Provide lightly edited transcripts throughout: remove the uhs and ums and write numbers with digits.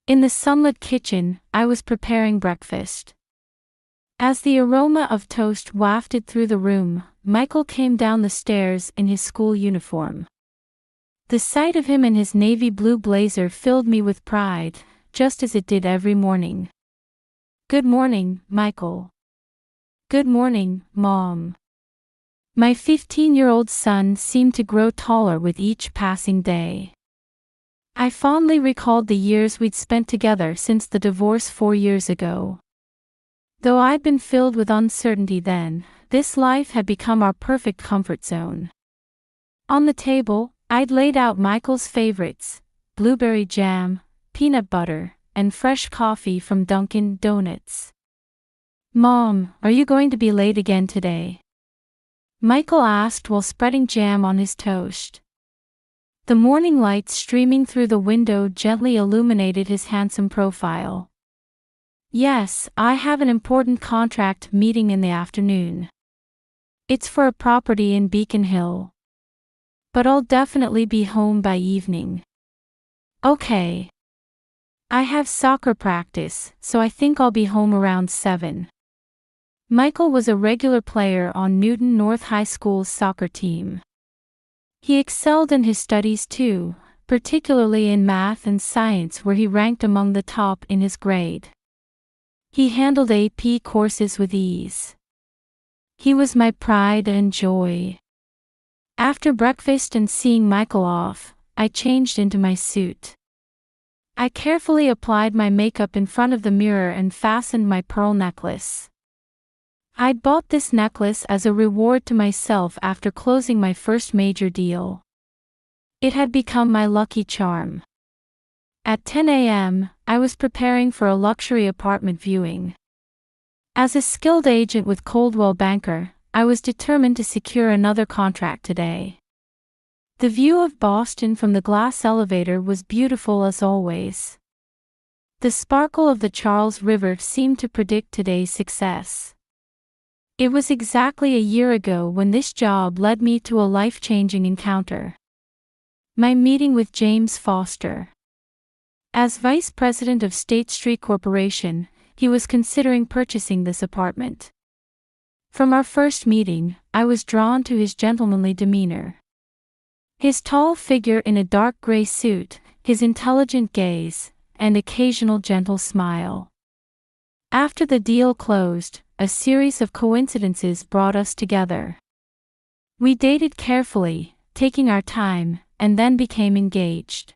In the sunlit kitchen, I was preparing breakfast. As the aroma of toast wafted through the room, Michael came down the stairs in his school uniform. The sight of him in his navy blue blazer filled me with pride, just as it did every morning. "Good morning, Michael." "Good morning, Mom." My 15-year-old son seemed to grow taller with each passing day. I fondly recalled the years we'd spent together since the divorce 4 years ago. Though I'd been filled with uncertainty then, this life had become our perfect comfort zone. On the table, I'd laid out Michael's favorites: blueberry jam, peanut butter, and fresh coffee from Dunkin' Donuts. "Mom, are you going to be late again today?" Michael asked while spreading jam on his toast. The morning light streaming through the window gently illuminated his handsome profile. "Yes, I have an important contract meeting in the afternoon. It's for a property in Beacon Hill. But I'll definitely be home by evening." "Okay. I have soccer practice, so I think I'll be home around 7. Michael was a regular player on Newton North High School's soccer team. He excelled in his studies too, particularly in math and science where he ranked among the top in his grade. He handled AP courses with ease. He was my pride and joy. After breakfast and seeing Michael off, I changed into my suit. I carefully applied my makeup in front of the mirror and fastened my pearl necklace. I'd bought this necklace as a reward to myself after closing my first major deal. It had become my lucky charm. At 10 a.m., I was preparing for a luxury apartment viewing. As a skilled agent with Coldwell Banker, I was determined to secure another contract today. The view of Boston from the glass elevator was beautiful as always. The sparkle of the Charles River seemed to predict today's success. It was exactly a year ago when this job led me to a life-changing encounter. My meeting with James Foster. As vice president of State Street Corporation, he was considering purchasing this apartment. From our first meeting, I was drawn to his gentlemanly demeanor. His tall figure in a dark gray suit, his intelligent gaze, and occasional gentle smile. After the deal closed, a series of coincidences brought us together. We dated carefully, taking our time, and then became engaged.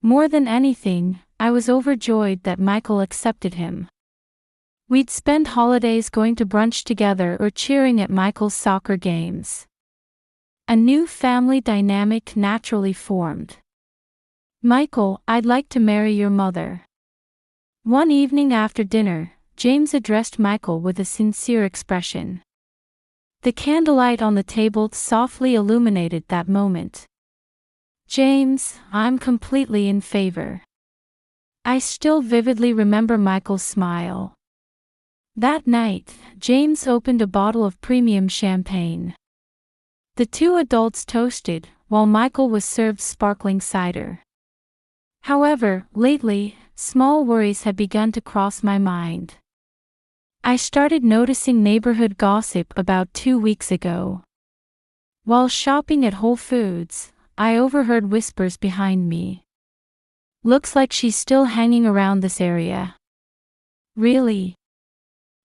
More than anything, I was overjoyed that Michael accepted him. We'd spend holidays going to brunch together or cheering at Michael's soccer games. A new family dynamic naturally formed. "Michael, I'd like to marry your mother." One evening after dinner, James addressed Michael with a sincere expression. The candlelight on the table softly illuminated that moment. "James, I'm completely in favor." I still vividly remember Michael's smile. That night, James opened a bottle of premium champagne. The two adults toasted, while Michael was served sparkling cider. However, lately, small worries had begun to cross my mind. I started noticing neighborhood gossip about 2 weeks ago. While shopping at Whole Foods, I overheard whispers behind me. "Looks like she's still hanging around this area." Really?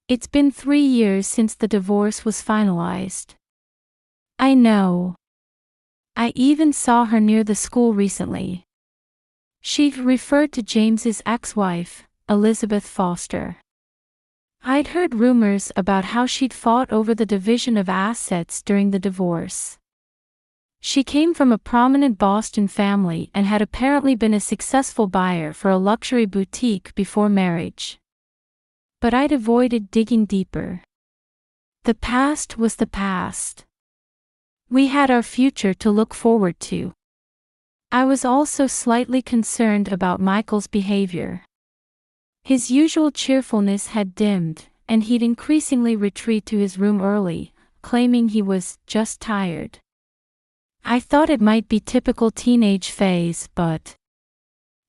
It's been 3 years since the divorce was finalized. I know. I even saw her near the school recently. She referred to James's ex-wife, Elizabeth Foster. I'd heard rumors about how she'd fought over the division of assets during the divorce. She came from a prominent Boston family and had apparently been a successful buyer for a luxury boutique before marriage. But I'd avoided digging deeper. The past was the past. We had our future to look forward to. I was also slightly concerned about Michael's behavior. His usual cheerfulness had dimmed, and he'd increasingly retreat to his room early, claiming he was just tired. I thought it might be typical teenage phase, but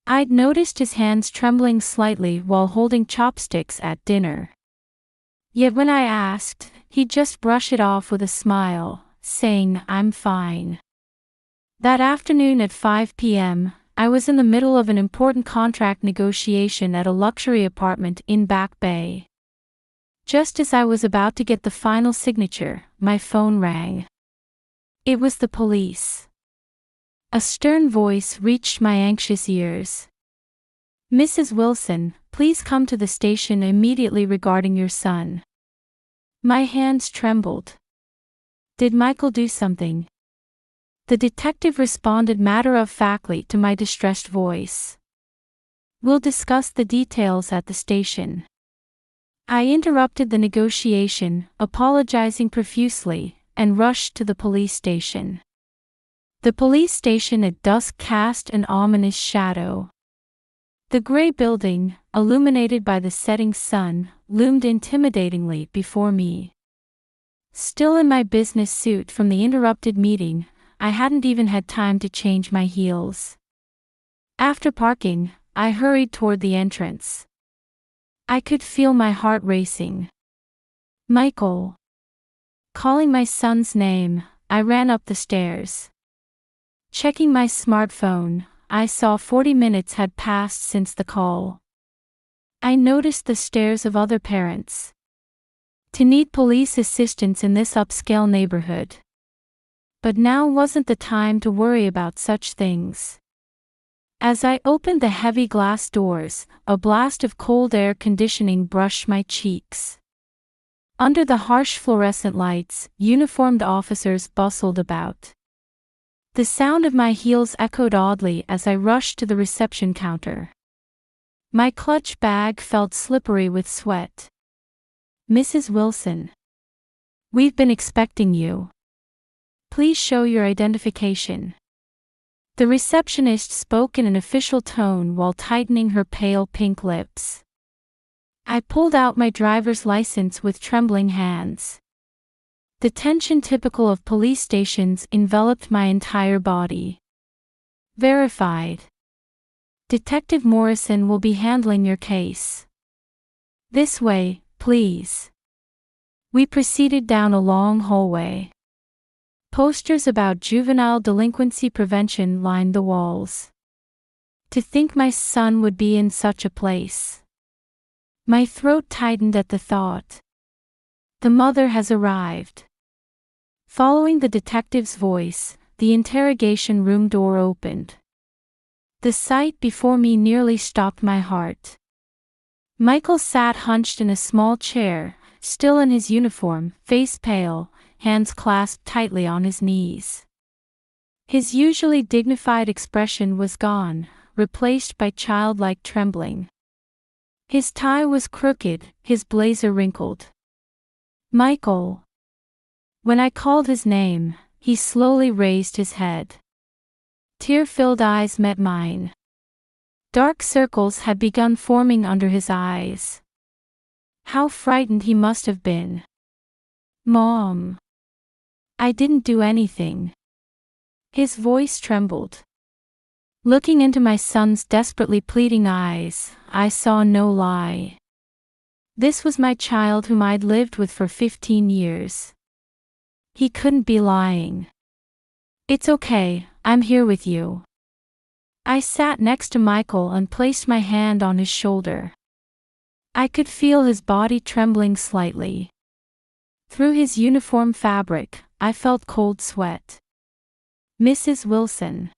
I'd noticed his hands trembling slightly while holding chopsticks at dinner. Yet when I asked, he'd just brush it off with a smile, saying, "I'm fine." That afternoon at 5 p.m., I was in the middle of an important contract negotiation at a luxury apartment in Back Bay. Just as I was about to get the final signature, my phone rang. It was the police. A stern voice reached my anxious ears. "Mrs. Wilson, please come to the station immediately regarding your son." My hands trembled. Did Michael do something? The detective responded matter-of-factly to my distressed voice. "We'll discuss the details at the station." I interrupted the negotiation, apologizing profusely, and rushed to the police station. The police station at dusk cast an ominous shadow. The gray building, illuminated by the setting sun, loomed intimidatingly before me. Still in my business suit from the interrupted meeting, I hadn't even had time to change my heels. After parking, I hurried toward the entrance. I could feel my heart racing. "Michael." Calling my son's name, I ran up the stairs. Checking my smartphone, I saw 40 minutes had passed since the call. I noticed the stares of other parents. To need police assistance in this upscale neighborhood. But now wasn't the time to worry about such things. As I opened the heavy glass doors, a blast of cold air conditioning brushed my cheeks. Under the harsh fluorescent lights, uniformed officers bustled about. The sound of my heels echoed oddly as I rushed to the reception counter. My clutch bag felt slippery with sweat. "Mrs. Wilson. We've been expecting you. Please show your identification." The receptionist spoke in an official tone while tightening her pale pink lips. I pulled out my driver's license with trembling hands. The tension typical of police stations enveloped my entire body. "Verified. Detective Morrison will be handling your case. This way, please." We proceeded down a long hallway. Posters about juvenile delinquency prevention lined the walls. To think my son would be in such a place. My throat tightened at the thought. "The mother has arrived." Following the detective's voice, the interrogation room door opened. The sight before me nearly stopped my heart. Michael sat hunched in a small chair, still in his uniform, face pale, hands clasped tightly on his knees. His usually dignified expression was gone, replaced by childlike trembling. His tie was crooked, his blazer wrinkled. "Michael." When I called his name, he slowly raised his head. Tear-filled eyes met mine. Dark circles had begun forming under his eyes. How frightened he must have been. "Mom. I didn't do anything." His voice trembled. Looking into my son's desperately pleading eyes, I saw no lie. This was my child whom I'd lived with for 15 years. He couldn't be lying. "It's okay, I'm here with you." I sat next to Michael and placed my hand on his shoulder. I could feel his body trembling slightly. Through his uniform fabric, I felt cold sweat. "Mrs. Wilson."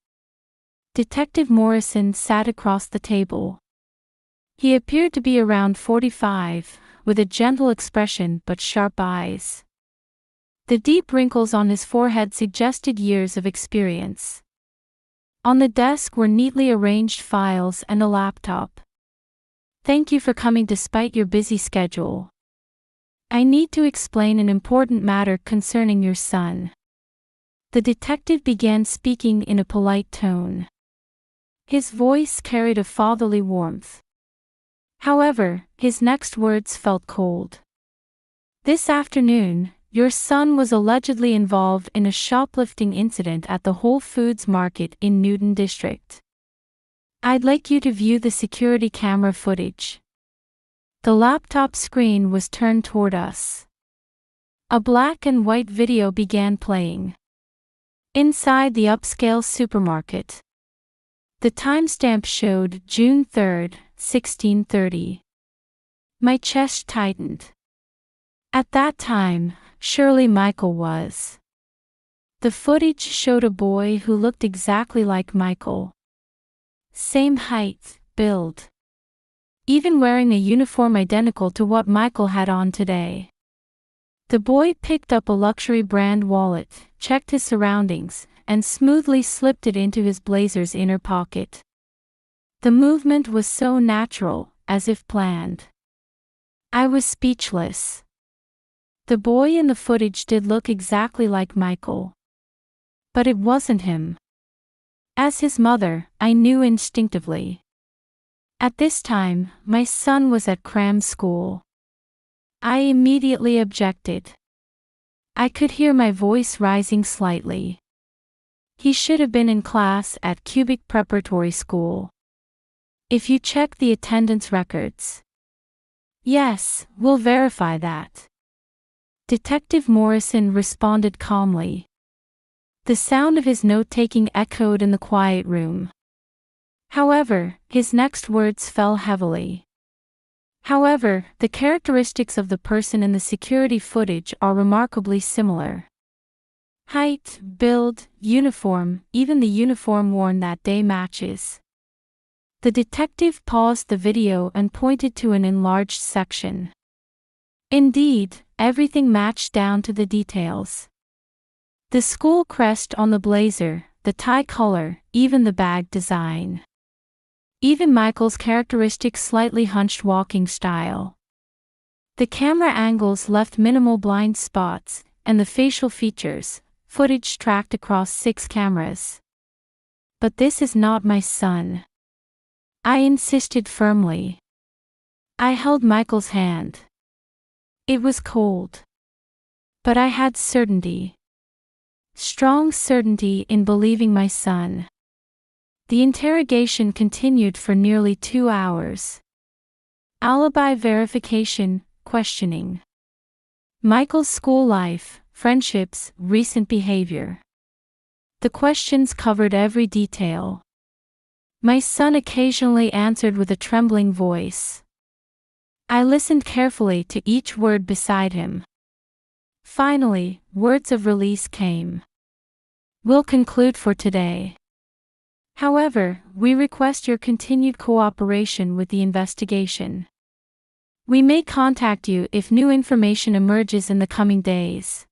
Detective Morrison sat across the table. He appeared to be around 45, with a gentle expression but sharp eyes. The deep wrinkles on his forehead suggested years of experience. On the desk were neatly arranged files and a laptop. "Thank you for coming despite your busy schedule. I need to explain an important matter concerning your son." The detective began speaking in a polite tone. His voice carried a fatherly warmth. However, his next words felt cold. "This afternoon, your son was allegedly involved in a shoplifting incident at the Whole Foods market in Newton District. I'd like you to view the security camera footage. The laptop screen was turned toward us. A black and white video began playing. Inside the upscale supermarket. The timestamp showed June 3, 1630. My chest tightened. At that time, surely Michael was. The footage showed a boy who looked exactly like Michael. Same height, build. Even wearing a uniform identical to what Michael had on today. The boy picked up a luxury brand wallet, checked his surroundings, and smoothly slipped it into his blazer's inner pocket. The movement was so natural, as if planned. I was speechless. The boy in the footage did look exactly like Michael. But it wasn't him. As his mother, I knew instinctively. At this time, my son was at cram school. I immediately objected. I could hear my voice rising slightly. He should have been in class at Cubic Preparatory School. If you check the attendance records. Yes, we'll verify that. Detective Morrison responded calmly. The sound of his note-taking echoed in the quiet room. However, his next words fell heavily. However, the characteristics of the person in the security footage are remarkably similar. Height, build, uniform, even the uniform worn that day matches. The detective paused the video and pointed to an enlarged section. Indeed, everything matched down to the details. The school crest on the blazer, the tie color, even the bag design. Even Michael's characteristic slightly hunched walking style. The camera angles left minimal blind spots, and the facial features, footage tracked across 6 cameras. But this is not my son. I insisted firmly. I held Michael's hand. It was cold. But I had certainty. Strong certainty in believing my son. The interrogation continued for nearly 2 hours. Alibi verification, questioning. Michael's school life, friendships, recent behavior. The questions covered every detail. My son occasionally answered with a trembling voice. I listened carefully to each word beside him. Finally, words of release came. We'll conclude for today. However, we request your continued cooperation with the investigation. We may contact you if new information emerges in the coming days.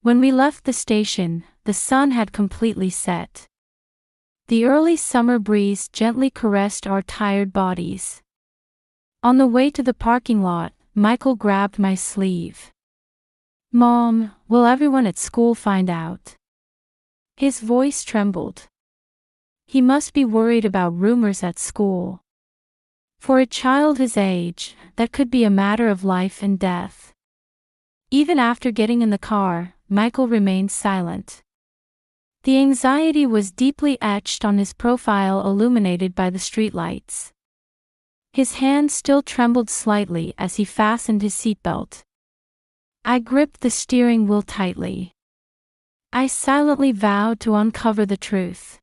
When we left the station, the sun had completely set. The early summer breeze gently caressed our tired bodies. On the way to the parking lot, Michael grabbed my sleeve. Mom, will everyone at school find out? His voice trembled. He must be worried about rumors at school. For a child his age, that could be a matter of life and death. Even after getting in the car, Michael remained silent. The anxiety was deeply etched on his profile, illuminated by the streetlights. His hand still trembled slightly as he fastened his seatbelt. I gripped the steering wheel tightly. I silently vowed to uncover the truth.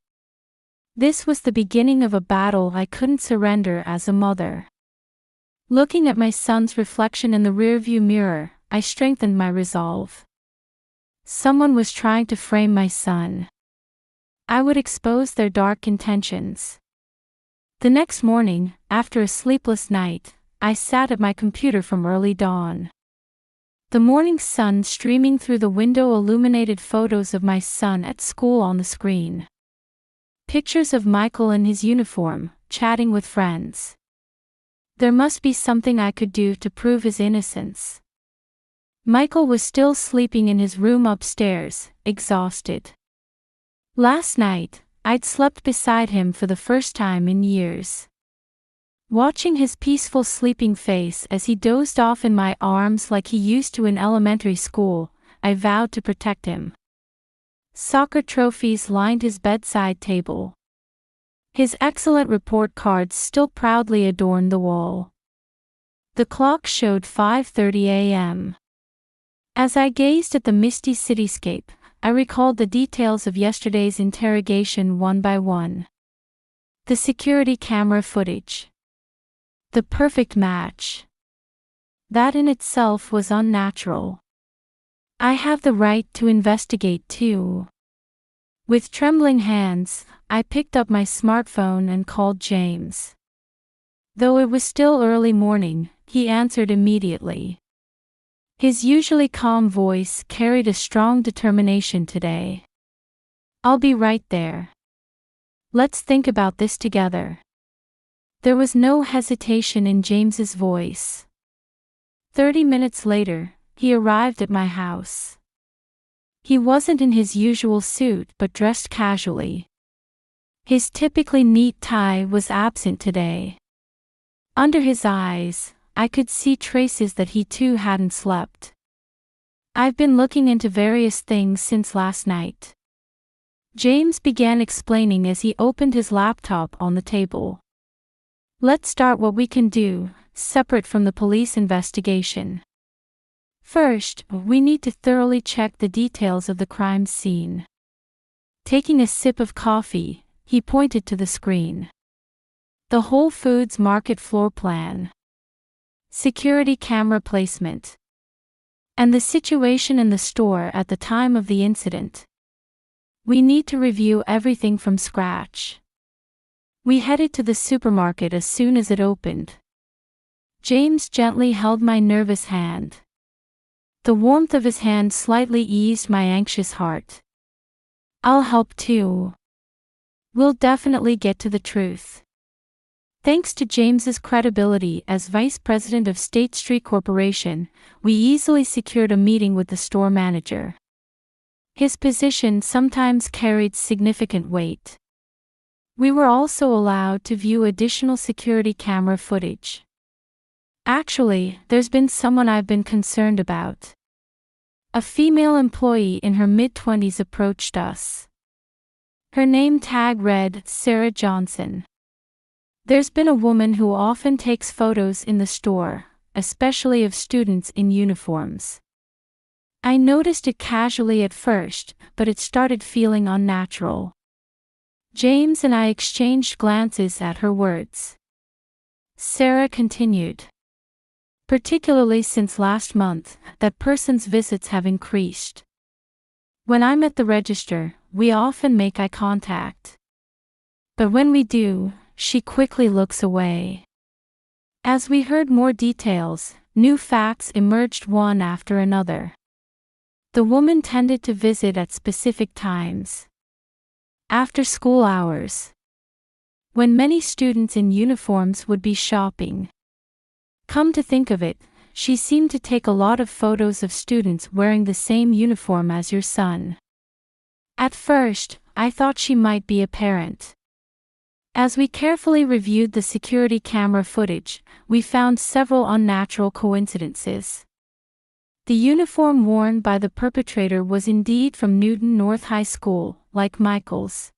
This was the beginning of a battle I couldn't surrender as a mother. Looking at my son's reflection in the rearview mirror, I strengthened my resolve. Someone was trying to frame my son. I would expose their dark intentions. The next morning, after a sleepless night, I sat at my computer from early dawn. The morning sun streaming through the window illuminated photos of my son at school on the screen. Pictures of Michael in his uniform, chatting with friends. There must be something I could do to prove his innocence. Michael was still sleeping in his room upstairs, exhausted. Last night, I'd slept beside him for the first time in years. Watching his peaceful sleeping face as he dozed off in my arms like he used to in elementary school, I vowed to protect him. Soccer trophies lined his bedside table. His excellent report cards still proudly adorned the wall. The clock showed 5:30 a.m. As I gazed at the misty cityscape, I recalled the details of yesterday's interrogation one by one. The security camera footage. The perfect match. That in itself was unnatural. I have the right to investigate too. With trembling hands, I picked up my smartphone and called James. Though it was still early morning, he answered immediately. His usually calm voice carried a strong determination today. "I'll be right there. Let's think about this together." There was no hesitation in James's voice. 30 minutes later, he arrived at my house. He wasn't in his usual suit but dressed casually. His typically neat tie was absent today. Under his eyes, I could see traces that he too hadn't slept. "I've been looking into various things since last night," James began explaining as he opened his laptop on the table. "Let's start what we can do, separate from the police investigation. First, we need to thoroughly check the details of the crime scene." Taking a sip of coffee, he pointed to the screen. The Whole Foods Market floor plan, security camera placement, and the situation in the store at the time of the incident. We need to review everything from scratch. We headed to the supermarket as soon as it opened. James gently held my nervous hand. The warmth of his hand slightly eased my anxious heart. "I'll help too. We'll definitely get to the truth." Thanks to James's credibility as vice president of State Street Corporation, we easily secured a meeting with the store manager. His position sometimes carried significant weight. We were also allowed to view additional security camera footage. "Actually, there's been someone I've been concerned about." A female employee in her mid-20s approached us. Her name tag read Sarah Johnson. "There's been a woman who often takes photos in the store, especially of students in uniforms. I noticed it casually at first, but it started feeling unnatural." James and I exchanged glances at her words. Sarah continued. "Particularly since last month, that person's visits have increased. When I'm at the register, we often make eye contact. But when we do, she quickly looks away." As we heard more details, new facts emerged one after another. The woman tended to visit at specific times. After school hours. When many students in uniforms would be shopping. Come to think of it, she seemed to take a lot of photos of students wearing the same uniform as your son. At first, I thought she might be a parent. As we carefully reviewed the security camera footage, we found several unnatural coincidences. The uniform worn by the perpetrator was indeed from Newton North High School, like Michael's.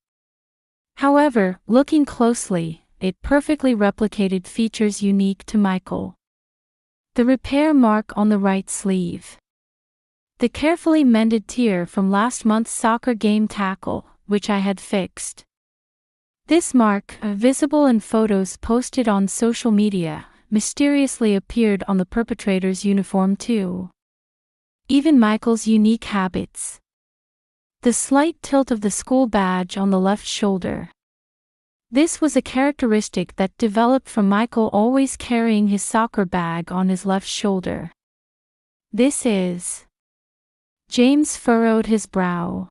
However, looking closely, it perfectly replicated features unique to Michael. The repair mark on the right sleeve. The carefully mended tear from last month's soccer game tackle, which I had fixed. This mark, visible in photos posted on social media, mysteriously appeared on the perpetrator's uniform too. Even Michael's unique habits. The slight tilt of the school badge on the left shoulder. This was a characteristic that developed from Michael always carrying his soccer bag on his left shoulder. "This is..." James furrowed his brow.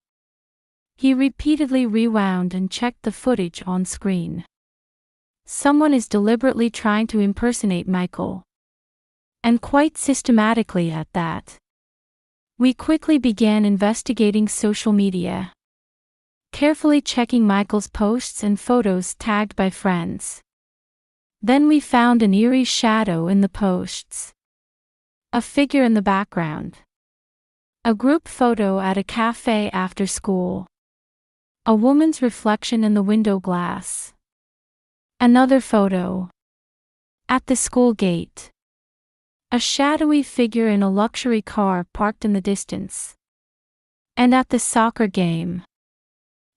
He repeatedly rewound and checked the footage on screen. "Someone is deliberately trying to impersonate Michael. And quite systematically at that." We quickly began investigating social media. Carefully checking Michael's posts and photos tagged by friends. Then we found an eerie shadow in the posts. A figure in the background. A group photo at a cafe after school. A woman's reflection in the window glass. Another photo. At the school gate. A shadowy figure in a luxury car parked in the distance. And at the soccer game.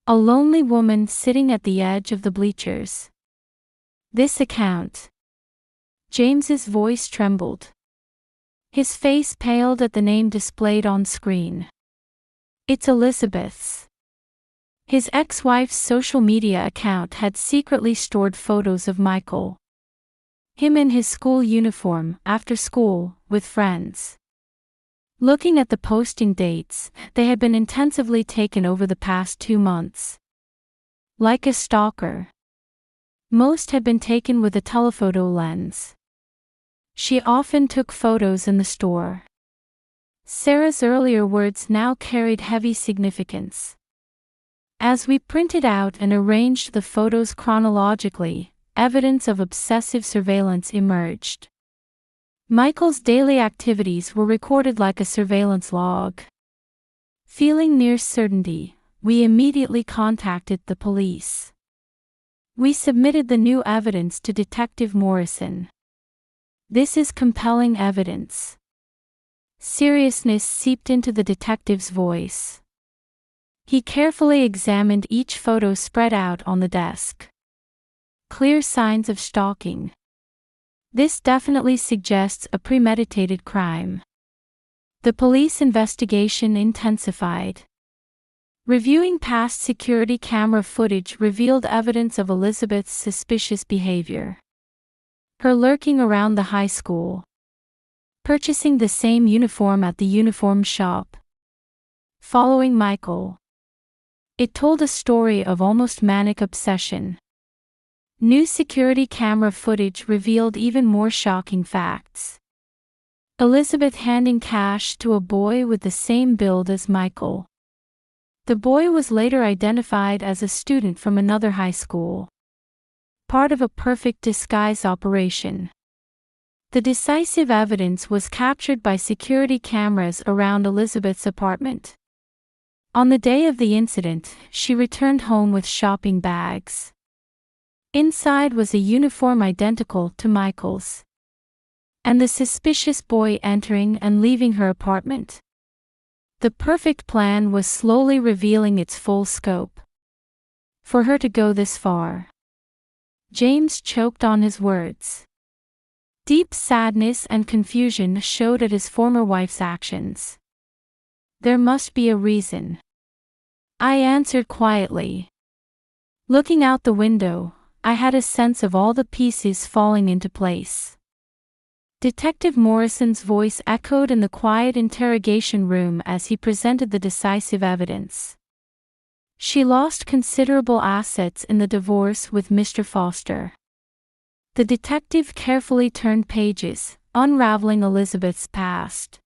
A lonely woman sitting at the edge of the bleachers. This account. James's voice trembled. His face paled at the name displayed on screen. It's Elizabeth's. His ex-wife's social media account had secretly stored photos of Michael. Him in his school uniform, after school, with friends. Looking at the posting dates, they had been intensively taken over the past 2 months. Like a stalker. Most had been taken with a telephoto lens. She often took photos in the store. Sarah's earlier words now carried heavy significance. As we printed out and arranged the photos chronologically, evidence of obsessive surveillance emerged. Michael's daily activities were recorded like a surveillance log. Feeling near certainty, we immediately contacted the police. We submitted the new evidence to Detective Morrison. This is compelling evidence. Seriousness seeped into the detective's voice. He carefully examined each photo spread out on the desk. Clear signs of stalking. This definitely suggests a premeditated crime. The police investigation intensified. Reviewing past security camera footage revealed evidence of Elizabeth's suspicious behavior. Her lurking around the high school. Purchasing the same uniform at the uniform shop. Following Michael. It told a story of almost manic obsession. New security camera footage revealed even more shocking facts. Elizabeth handing cash to a boy with the same build as Michael. The boy was later identified as a student from another high school. Part of a perfect disguise operation. The decisive evidence was captured by security cameras around Elizabeth's apartment. On the day of the incident, she returned home with shopping bags. Inside was a uniform identical to Michael's. And the suspicious boy entering and leaving her apartment. The perfect plan was slowly revealing its full scope. For her to go this far. James choked on his words. Deep sadness and confusion showed at his former wife's actions. There must be a reason. I answered quietly. Looking out the window, I had a sense of all the pieces falling into place. Detective Morrison's voice echoed in the quiet interrogation room as he presented the decisive evidence. She lost considerable assets in the divorce with Mr. Foster. The detective carefully turned pages, unraveling Elizabeth's past.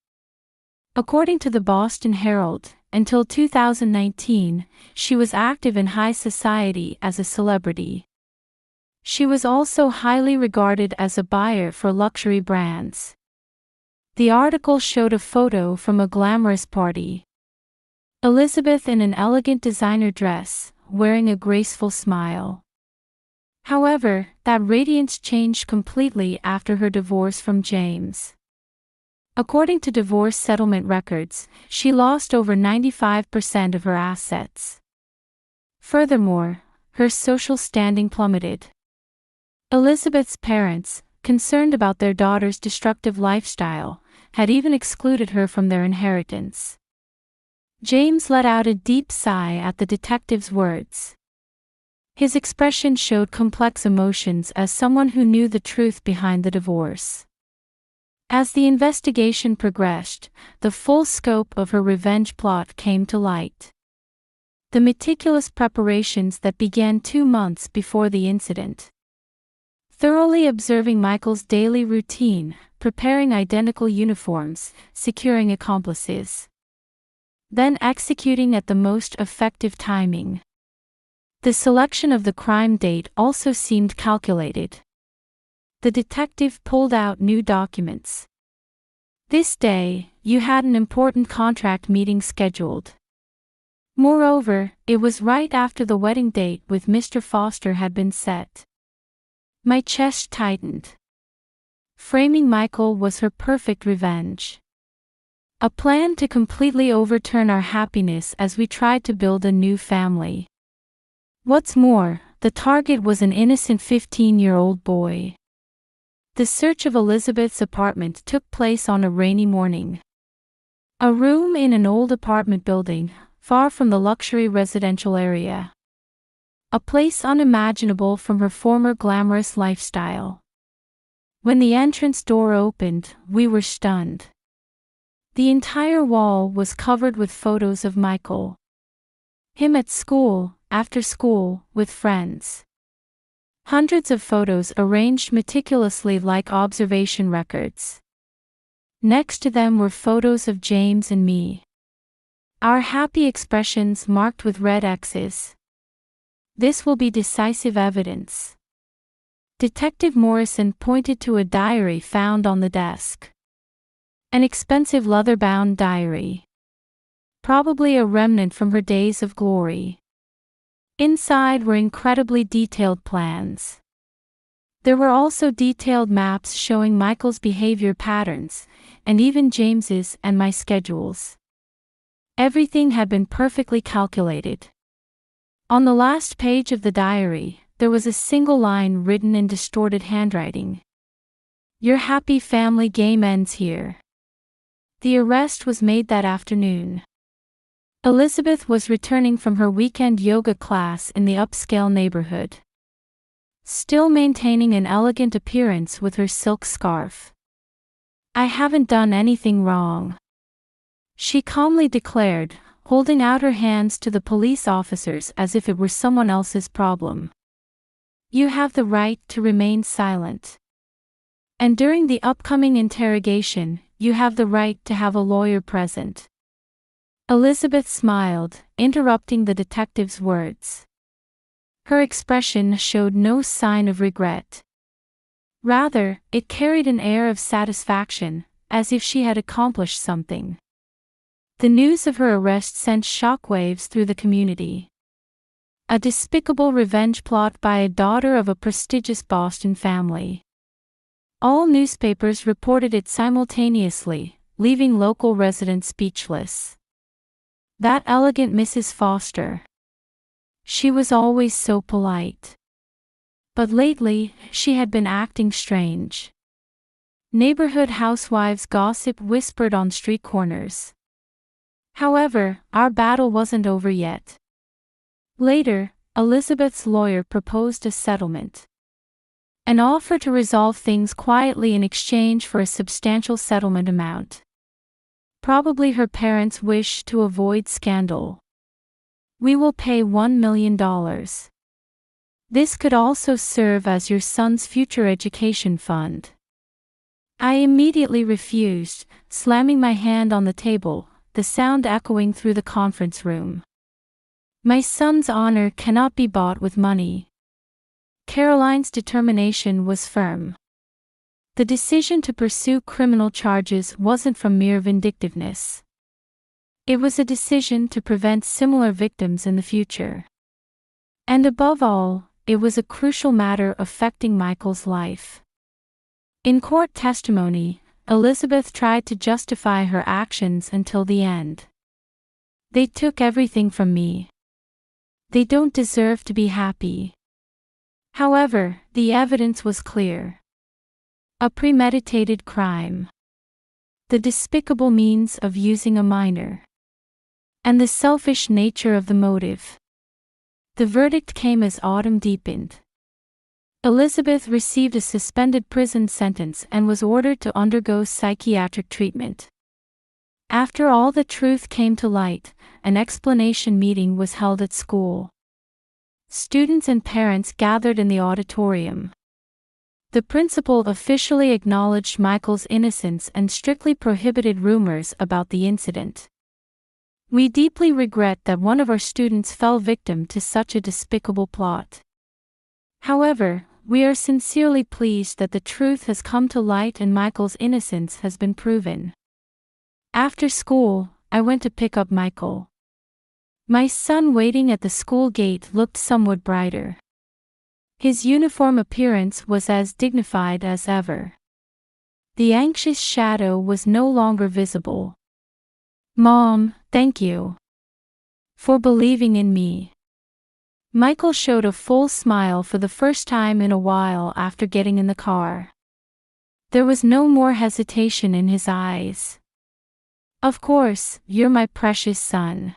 According to the Boston Herald, until 2019, she was active in high society as a celebrity. She was also highly regarded as a buyer for luxury brands. The article showed a photo from a glamorous party. Elizabeth in an elegant designer dress, wearing a graceful smile. However, that radiance changed completely after her divorce from James. According to divorce settlement records, she lost over 95% of her assets. Furthermore, her social standing plummeted. Elizabeth's parents, concerned about their daughter's destructive lifestyle, had even excluded her from their inheritance. James let out a deep sigh at the detective's words. His expression showed complex emotions as someone who knew the truth behind the divorce. As the investigation progressed, the full scope of her revenge plot came to light. The meticulous preparations that began 2 months before the incident. Thoroughly observing Michael's daily routine, preparing identical uniforms, securing accomplices. Then executing at the most effective timing. The selection of the crime date also seemed calculated. The detective pulled out new documents. This day, you had an important contract meeting scheduled. Moreover, it was right after the wedding date with Mr. Foster had been set. My chest tightened. Framing Michael was her perfect revenge. A plan to completely overturn our happiness as we tried to build a new family. What's more, the target was an innocent 15-year-old boy. The search of Elizabeth's apartment took place on a rainy morning. A room in an old apartment building, far from the luxury residential area. A place unimaginable from her former glamorous lifestyle. When the entrance door opened, we were stunned. The entire wall was covered with photos of Michael. Him at school, after school, with friends. Hundreds of photos arranged meticulously like observation records. Next to them were photos of James and me. Our happy expressions marked with red X's. This will be decisive evidence. Detective Morrison pointed to a diary found on the desk. An expensive leather-bound diary. Probably a remnant from her days of glory. Inside were incredibly detailed plans. There were also detailed maps showing Michael's behavior patterns, and even James's and my schedules. Everything had been perfectly calculated. On the last page of the diary, there was a single line written in distorted handwriting. Your happy family game ends here. The arrest was made that afternoon. Elizabeth was returning from her weekend yoga class in the upscale neighborhood. Still maintaining an elegant appearance with her silk scarf. I haven't done anything wrong, she calmly declared, holding out her hands to the police officers as if it were someone else's problem. You have the right to remain silent. And during the upcoming interrogation, you have the right to have a lawyer present. Elizabeth smiled, interrupting the detective's words. Her expression showed no sign of regret. Rather, it carried an air of satisfaction, as if she had accomplished something. The news of her arrest sent shockwaves through the community. A despicable revenge plot by a daughter of a prestigious Boston family. All newspapers reported it simultaneously, leaving local residents speechless. That elegant Mrs. Foster. She was always so polite. But lately, she had been acting strange. Neighborhood housewives' gossip whispered on street corners. However, our battle wasn't over yet. Later, Elizabeth's lawyer proposed a settlement. An offer to resolve things quietly in exchange for a substantial settlement amount. Probably her parents' wish to avoid scandal. We will pay $1 million. This could also serve as your son's future education fund. I immediately refused, slamming my hand on the table, the sound echoing through the conference room. My son's honor cannot be bought with money. Caroline's determination was firm. The decision to pursue criminal charges wasn't from mere vindictiveness. It was a decision to prevent similar victims in the future. And above all, it was a crucial matter affecting Michael's life. In court testimony, Elizabeth tried to justify her actions until the end. They took everything from me. They don't deserve to be happy. However, the evidence was clear. A premeditated crime. The despicable means of using a minor. And the selfish nature of the motive. The verdict came as autumn deepened. Elizabeth received a suspended prison sentence and was ordered to undergo psychiatric treatment. After all the truth came to light, an explanation meeting was held at school. Students and parents gathered in the auditorium. The principal officially acknowledged Michael's innocence and strictly prohibited rumors about the incident. We deeply regret that one of our students fell victim to such a despicable plot. However, we are sincerely pleased that the truth has come to light and Michael's innocence has been proven. After school, I went to pick up Michael. My son waiting at the school gate looked somewhat brighter. His uniform appearance was as dignified as ever. The anxious shadow was no longer visible. "Mom, thank you for believing in me." Michael showed a full smile for the first time in a while after getting in the car. There was no more hesitation in his eyes. "Of course, you're my precious son."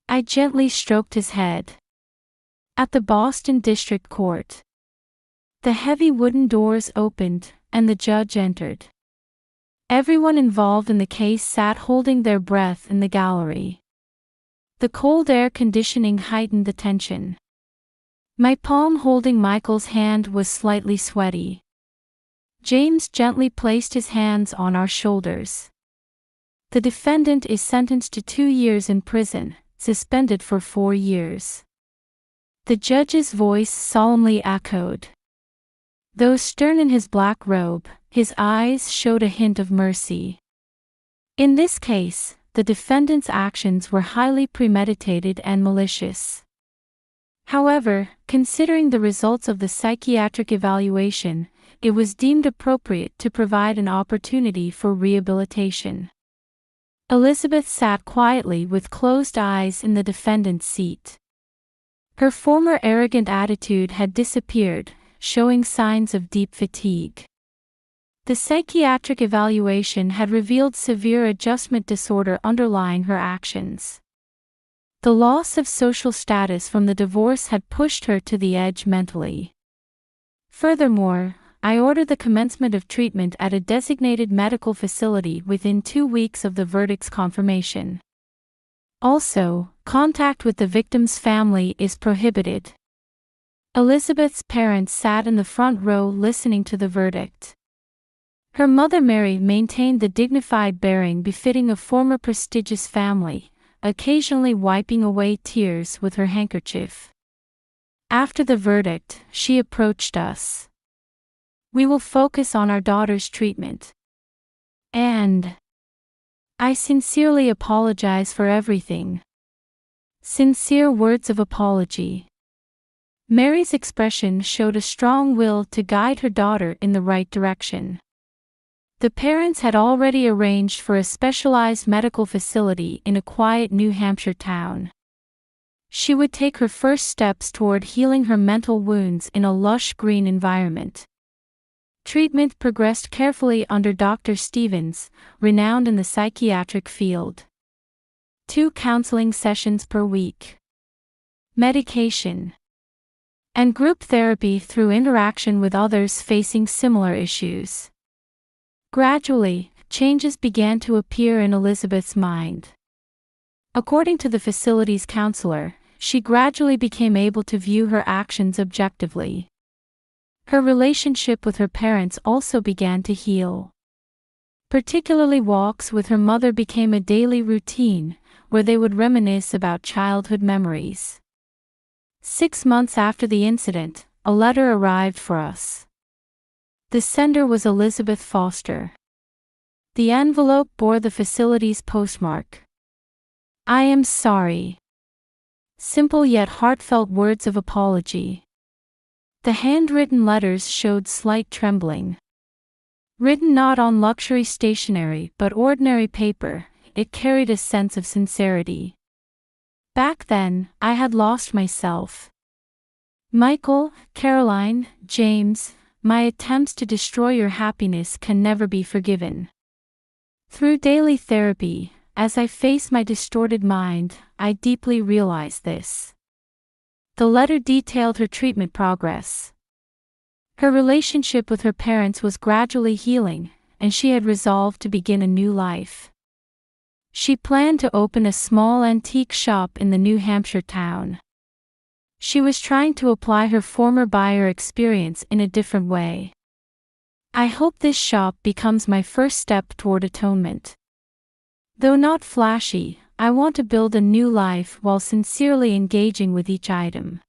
I gently stroked his head. At the Boston District Court, the heavy wooden doors opened, and the judge entered. Everyone involved in the case sat holding their breath in the gallery. The cold air conditioning heightened the tension. My palm holding Michael's hand was slightly sweaty. James gently placed his hands on our shoulders. "The defendant is sentenced to 2 years in prison, suspended for 4 years. The judge's voice solemnly echoed. Though stern in his black robe, his eyes showed a hint of mercy. In this case, the defendant's actions were highly premeditated and malicious. However, considering the results of the psychiatric evaluation, it was deemed appropriate to provide an opportunity for rehabilitation. Elizabeth sat quietly with closed eyes in the defendant's seat. Her former arrogant attitude had disappeared, showing signs of deep fatigue. The psychiatric evaluation had revealed severe adjustment disorder underlying her actions. The loss of social status from the divorce had pushed her to the edge mentally. Furthermore, I ordered the commencement of treatment at a designated medical facility within 2 weeks of the verdict's confirmation. Also, contact with the victim's family is prohibited. Elizabeth's parents sat in the front row listening to the verdict. Her mother Mary maintained the dignified bearing befitting a former prestigious family, occasionally wiping away tears with her handkerchief. After the verdict, she approached us. "We will focus on our daughter's treatment. And I sincerely apologize for everything." Sincere words of apology. Mary's expression showed a strong will to guide her daughter in the right direction. The parents had already arranged for a specialized medical facility in a quiet New Hampshire town. She would take her first steps toward healing her mental wounds in a lush green environment. Treatment progressed carefully under Dr. Stevens, renowned in the psychiatric field. 2 counseling sessions per week. Medication. And group therapy through interaction with others facing similar issues. Gradually, changes began to appear in Elizabeth's mind. According to the facility's counselor, she gradually became able to view her actions objectively. Her relationship with her parents also began to heal. Particularly walks with her mother became a daily routine, where they would reminisce about childhood memories. 6 months after the incident, a letter arrived for us. The sender was Elizabeth Foster. The envelope bore the facility's postmark. "I am sorry." Simple yet heartfelt words of apology. The handwritten letters showed slight trembling. Written not on luxury stationery but ordinary paper, it carried a sense of sincerity. Back then, I had lost myself. "Michael, Caroline, James, my attempts to destroy your happiness can never be forgiven." Through daily therapy, as I faced my distorted mind, I deeply realized this. The letter detailed her treatment progress. Her relationship with her parents was gradually healing, and she had resolved to begin a new life. She planned to open a small antique shop in the New Hampshire town. She was trying to apply her former buyer experience in a different way. "I hope this shop becomes my first step toward atonement. Though not flashy, I want to build a new life while sincerely engaging with each item."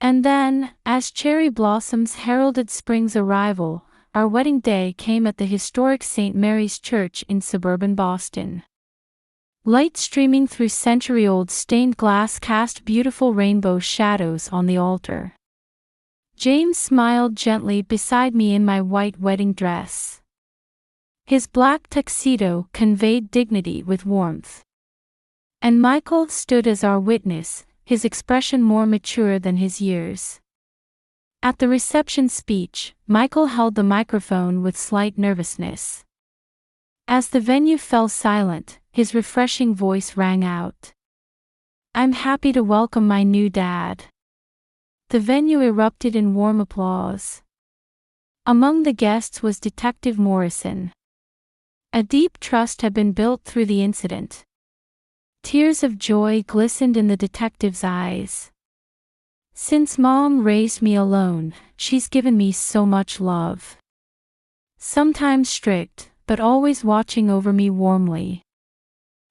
And then, as cherry blossoms heralded spring's arrival, our wedding day came at the historic St. Mary's Church in suburban Boston. Light streaming through century-old stained glass cast beautiful rainbow shadows on the altar. James smiled gently beside me in my white wedding dress. His black tuxedo conveyed dignity with warmth. And Michael stood as our witness, his expression more mature than his years. At the reception speech, Michael held the microphone with slight nervousness. As the venue fell silent, his refreshing voice rang out. "I'm happy to welcome my new dad." The venue erupted in warm applause. Among the guests was Detective Morrison. A deep trust had been built through the incident. Tears of joy glistened in the detective's eyes. "Since Mom raised me alone, she's given me so much love. Sometimes strict, but always watching over me warmly.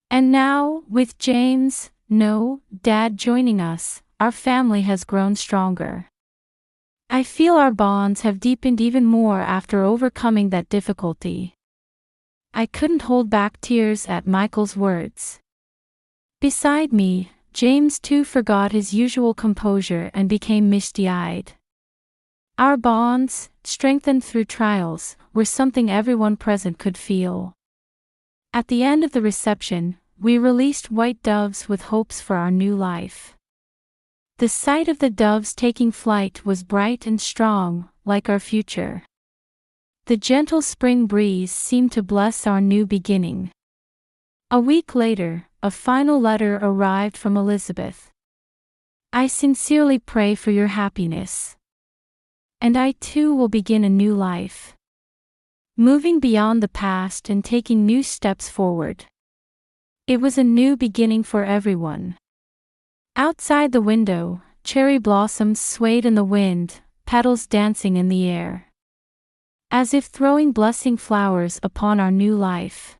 And now, with James, no, Dad joining us, our family has grown stronger. I feel our bonds have deepened even more after overcoming that difficulty." I couldn't hold back tears at Michael's words. Beside me, James too forgot his usual composure and became misty-eyed. Our bonds, strengthened through trials, were something everyone present could feel. At the end of the reception, we released white doves with hopes for our new life. The sight of the doves taking flight was bright and strong, like our future. The gentle spring breeze seemed to bless our new beginning. A week later, a final letter arrived from Elizabeth. "I sincerely pray for your happiness. And I too will begin a new life. Moving beyond the past and taking new steps forward." It was a new beginning for everyone. Outside the window, cherry blossoms swayed in the wind, petals dancing in the air, as if throwing blessing flowers upon our new life.